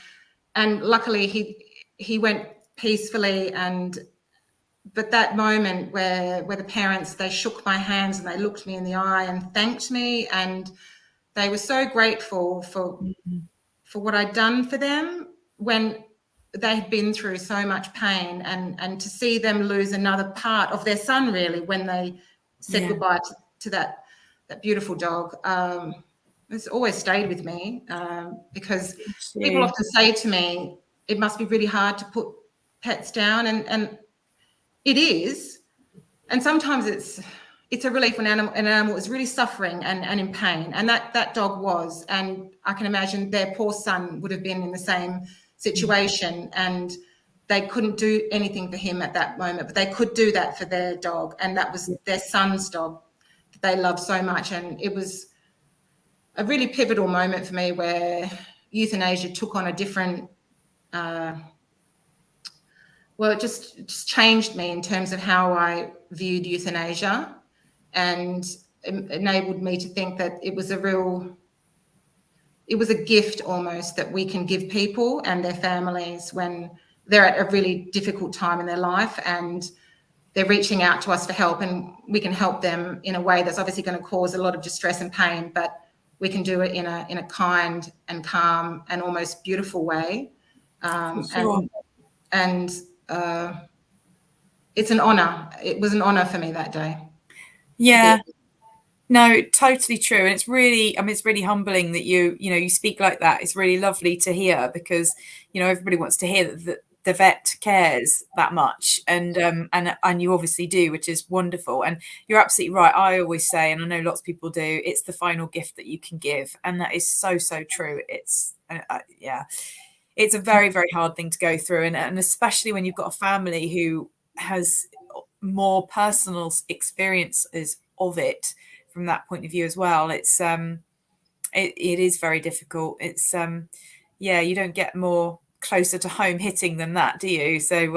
And luckily, he went peacefully. But that moment where the parents, they shook my hands and they looked me in the eye and thanked me, and they were so grateful for what I'd done for them when they had been through so much pain, and to see them lose another part of their son, really, when they said goodbye to that beautiful dog. It's always stayed with me, because people often say to me, it must be really hard to put pets down, and it is. And sometimes it's a relief when an animal is really suffering and in pain, and that dog was. And I can imagine their poor son would have been in the same situation, and they couldn't do anything for him at that moment, but they could do that for their dog, and that was their son's dog that they loved so much. And it was a really pivotal moment for me, where euthanasia took on a different it just changed me in terms of how I viewed euthanasia, and enabled me to think that it was a gift almost that we can give people and their families when they're at a really difficult time in their life, and they're reaching out to us for help, and we can help them in a way that's obviously going to cause a lot of distress and pain, but we can do it in a kind and calm and almost beautiful way. It's an honor. It was an honor for me that day. Yeah. No, totally true. And it's really, it's really humbling that you speak like that. It's really lovely to hear, because, everybody wants to hear that the vet cares that much. And you obviously do, which is wonderful. And you're absolutely right. I always say, and I know lots of people do, it's the final gift that you can give. And that is so, so true. It's, it's a very, very hard thing to go through. And especially when you've got a family who has more personal experiences of it from that point of view as well. It's it is very difficult. It's you don't get more closer to home hitting than that, do you? So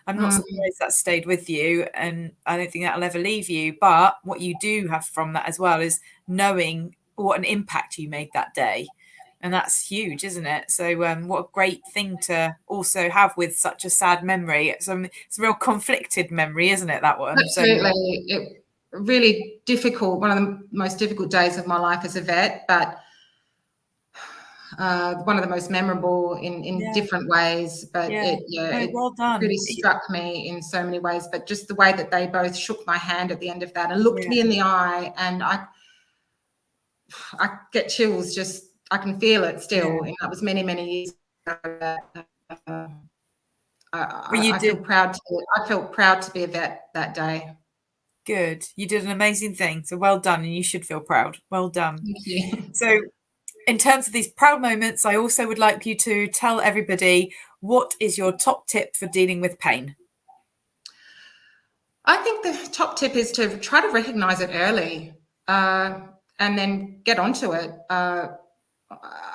I'm not surprised that stayed with you, and I don't think that'll ever leave you. But what you do have from that as well is knowing what an impact you made that day, and that's huge, isn't it? So what a great thing to also have with such a sad memory. It's a real conflicted memory, isn't it, that one? Absolutely. It really difficult, one of the most difficult days of my life as a vet, but one of the most memorable in different ways. But well done. Really struck me in so many ways. But just the way that they both shook my hand at the end of that and looked me in the eye, and I get chills. Just I can feel it still. And that was many, many years ago. I feel proud. I felt proud to be a vet that day. Good. You did an amazing thing. So well done, and you should feel proud. Well done. Thank you. So in terms of these proud moments, I also would like you to tell everybody, what is your top tip for dealing with pain? I think the top tip is to try to recognize it early, and then get onto it. I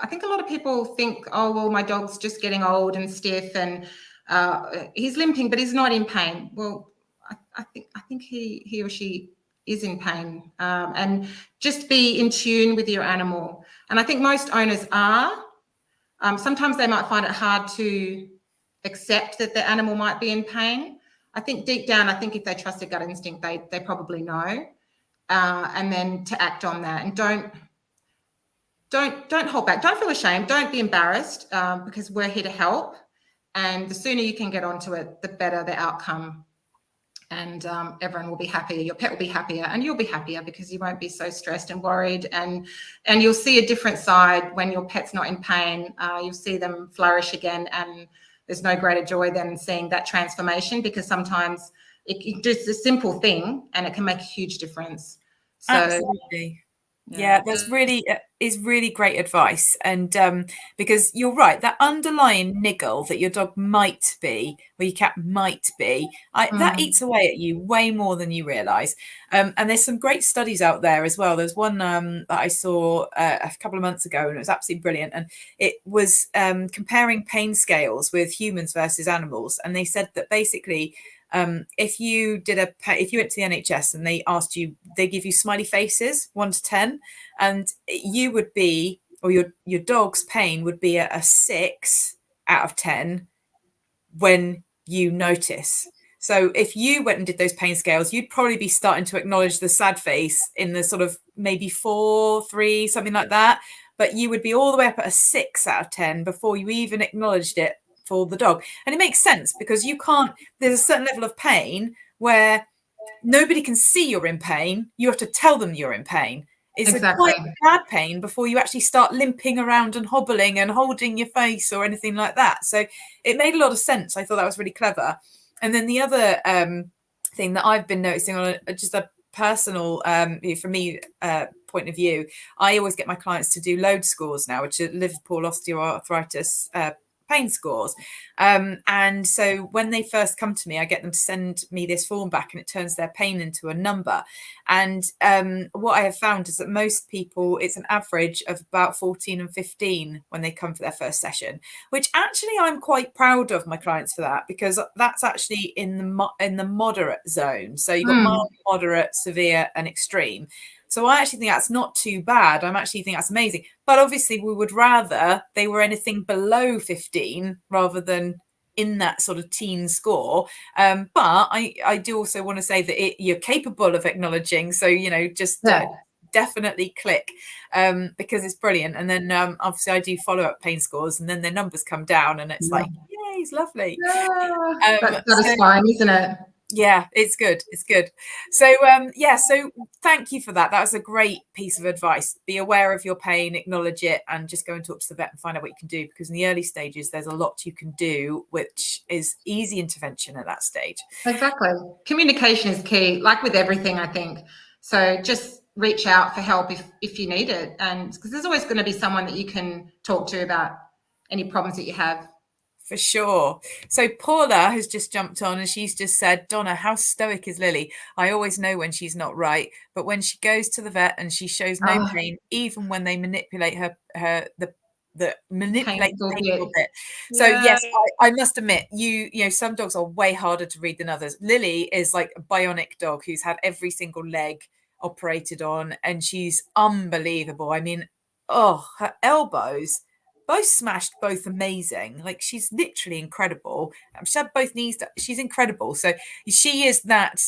think a lot of people think, oh, well, my dog's just getting old and stiff, and he's limping, but he's not in pain. Well, I think he or she is in pain, and just be in tune with your animal. And I think most owners are. Sometimes they might find it hard to accept that the animal might be in pain. I think deep down, I think if they trust their gut instinct, they probably know, and then to act on that. And don't hold back. Don't feel ashamed. Don't be embarrassed, because we're here to help. And the sooner you can get onto it, the better the outcome. And everyone will be happier. Your pet will be happier, and you'll be happier, because you won't be so stressed and worried. And you'll see a different side when your pet's not in pain. You'll see them flourish again, and there's no greater joy than seeing that transformation, because sometimes it just a simple thing and it can make a huge difference. So, absolutely. Yeah, that's really great advice. And because you're right, that underlying niggle that your dog might be, or your cat might be, that eats away at you way more than you realize. And there's some great studies out there as well. There's one that I saw a couple of months ago, and it was absolutely brilliant. And it was comparing pain scales with humans versus animals. And they said that basically, if you went to the NHS and they asked you, they give you smiley faces 1 to 10, and you would be, or your dog's pain would be a 6 out of 10, when you notice. So if you went and did those pain scales, you'd probably be starting to acknowledge the sad face in the sort of maybe 4, 3, something like that. But you would be all the way up at a 6 out of 10 before you even acknowledged it for the dog. And it makes sense because you can't, there's a certain level of pain where nobody can see you're in pain. You have to tell them you're in pain. It's Exactly. a quite bad pain before you actually start limping around and hobbling and holding your face or anything like that. So it made a lot of sense. I thought that was really clever. And then the other thing that I've been noticing on just a personal, for me, point of view, I always get my clients to do load scores now, which are Liverpool osteoarthritis pain scores. And so when they first come to me, I get them to send me this form back and it turns their pain into a number. And what I have found is that most people, it's an average of about 14 and 15 when they come for their first session, which actually I'm quite proud of my clients for that, because that's actually in the moderate zone. So you've got mild, moderate, severe and extreme. So I actually think that's not too bad. I actually think that's amazing. But obviously we would rather they were anything below 15 rather than in that sort of teen score. But I do also want to say that you're capable of acknowledging. So, you know, just definitely click because it's brilliant. And then obviously I do follow up pain scores and then their numbers come down and it's like, yay, it's lovely. That's satisfying, isn't it? Yeah, it's good. It's good. So, so thank you for that. That was a great piece of advice. Be aware of your pain, acknowledge it, and just go and talk to the vet and find out what you can do. Because in the early stages, there's a lot you can do, which is easy intervention at that stage. Exactly. Communication is key, like with everything, I think. So just reach out for help if you need it. And because there's always going to be someone that you can talk to about any problems that you have. For sure. So Paula has just jumped on and she's just said, Donna, how stoic is Lily? I always know when she's not right, but when she goes to the vet and she shows no pain, even when they manipulate the painful bit. So yes, I must admit, you know, some dogs are way harder to read than others. Lily is like a bionic dog who's had every single leg operated on, and she's unbelievable. I mean, her elbows both smashed, both amazing. Like she's literally incredible. She had both knees. She's incredible. So she is that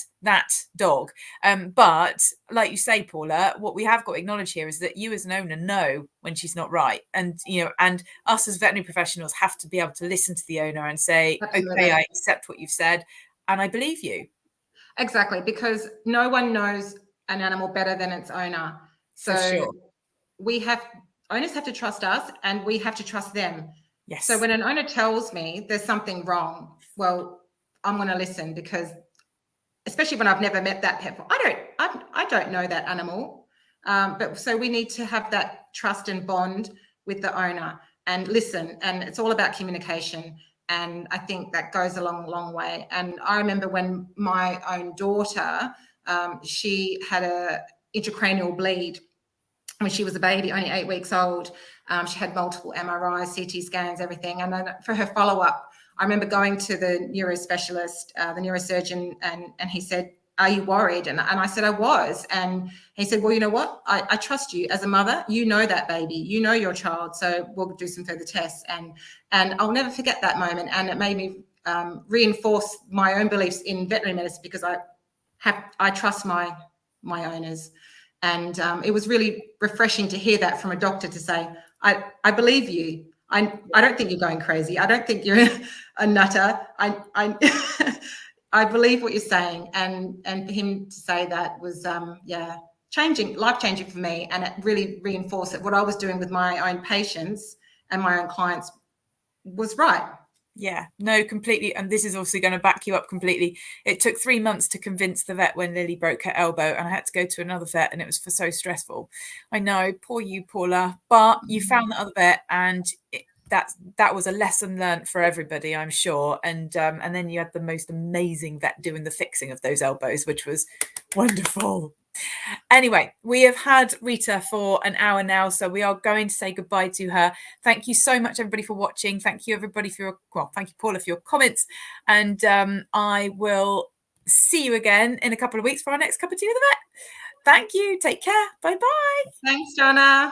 dog. But like you say, Paula, what we have got to acknowledge here is that you as an owner know when she's not right, and you know, and us as veterinary professionals have to be able to listen to the owner and say, okay, I accept what you've said, and I believe you. Exactly, because no one knows an animal better than its owner. So owners have to trust us and we have to trust them. Yes. So when an owner tells me there's something wrong, well, I'm going to listen, because especially when I've never met that pet, I don't know that animal. But so we need to have that trust and bond with the owner and listen. And it's all about communication. And I think that goes a long, long way. And I remember when my own daughter, she had a intracranial bleed when she was a baby, only 8 weeks old. She had multiple MRIs, CT scans, everything. And then for her follow-up, I remember going to the neurospecialist, the neurosurgeon, and he said, are you worried? And I said, I was. And he said, well, you know what? I trust you as a mother. You know that baby. You know your child. So we'll do some further tests. And I'll never forget that moment. And it made me reinforce my own beliefs in veterinary medicine, because I trust my owners. And it was really refreshing to hear that from a doctor, to say, I believe you. I don't think you're going crazy. I don't think you're a nutter. I believe what you're saying. And for him to say that was, life-changing for me. And it really reinforced that what I was doing with my own patients and my own clients was right. Yeah, no, completely. And this is also going to back you up completely. It took 3 months to convince the vet when Lily broke her elbow, and I had to go to another vet, and it was so stressful. I know, poor you, Paula, but you found the other vet, and that was a lesson learned for everybody, I'm sure. And then you had the most amazing vet doing the fixing of those elbows, which was wonderful. Anyway, we have had Rita for an hour now, so we are going to say goodbye to her. Thank you so much, everybody, for watching. Thank you, everybody, thank you, Paula, for your comments. And I will see you again in a couple of weeks for our next cup of tea with the vet. Thank you. Take care. Bye-bye. Thanks, Donna.